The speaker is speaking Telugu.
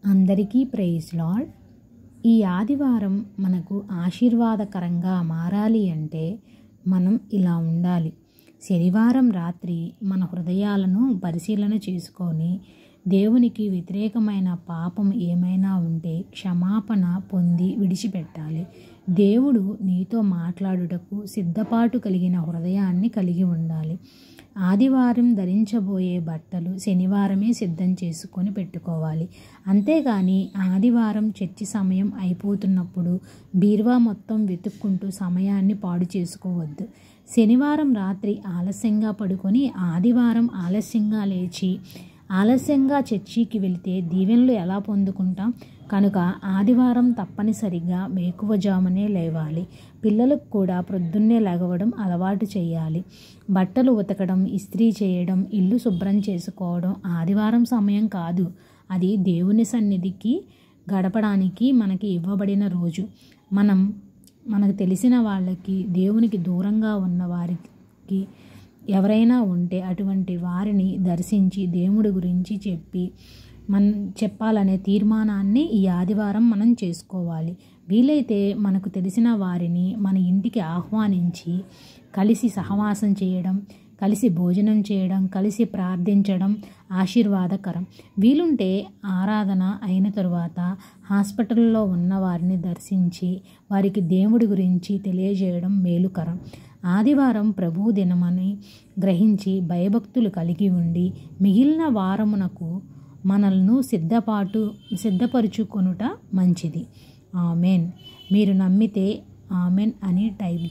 అందరికీ ప్రైజ్ లార్డ్. ఈ ఆదివారం మనకు ఆశీర్వాదకరంగా మారాలి అంటే మనం ఇలా ఉండాలి. శనివారం రాత్రి మన హృదయాలను పరిశీలన చేసుకొని దేవునికి వ్యతిరేకమైన పాపం ఏమైనా ఉంటే క్షమాపణ పొంది విడిచిపెట్టాలి. దేవుడు నీతో మాట్లాడుటకు సిద్ధపాటు కలిగిన హృదయాన్ని కలిగి ఉండాలి. ఆదివారం ధరించబోయే బట్టలు శనివారమే సిద్ధం చేసుకొని పెట్టుకోవాలి. అంతేగాని ఆదివారం చర్చి సమయం అయిపోతున్నప్పుడు బీరువా మొత్తం వెతుక్కుంటూ సమయాన్ని పాడు చేసుకోవద్దు. శనివారం రాత్రి ఆలస్యంగా పడుకొని ఆదివారం ఆలస్యంగా లేచి ఆలస్యంగా చర్చికి వెళితే దీవెనలు ఎలా పొందుకుంటాం? కనుక ఆదివారం తప్పనిసరిగా వేకువజామునే లేవాలి. పిల్లలకు కూడా ప్రొద్దున్నే లెగవడం అలవాటు చేయాలి. బట్టలు ఉతకడం, ఇస్త్రీ చేయడం, ఇల్లు శుభ్రం చేసుకోవడం ఆదివారం సమయం కాదు. అది దేవుని సన్నిధికి గడపడానికి మనకి ఇవ్వబడిన రోజు. మనకు తెలిసిన వాళ్ళకి, దేవునికి దూరంగా ఉన్న వారికి ఎవరైనా ఉంటే అటువంటి వారిని దర్శించి దేవుడి గురించి చెప్పాలనే తీర్మానాన్ని ఈ ఆదివారం మనం చేసుకోవాలి. వీలైతే మనకు తెలిసిన వారిని మన ఇంటికి ఆహ్వానించి కలిసి సహవాసం చేయడం, కలిసి భోజనం చేయడం, కలిసి ప్రార్థించడం ఆశీర్వాదకరం. వీలుంటే ఆరాధన అయిన తరువాత హాస్పిటల్లో ఉన్న వారిని దర్శించి వారికి దేవుడి గురించి తెలియజేయడం మేలుకరం. ఆదివారం ప్రభువు దినమని గ్రహించి భయభక్తులు కలిగి ఉండి మిగిలిన వారమునకు మనల్ని సిద్ధపరుచుకొనుట మంచిది. ఆమెన్. మీరు నమ్మితే ఆమెన్ అని టైప్ చేయండి.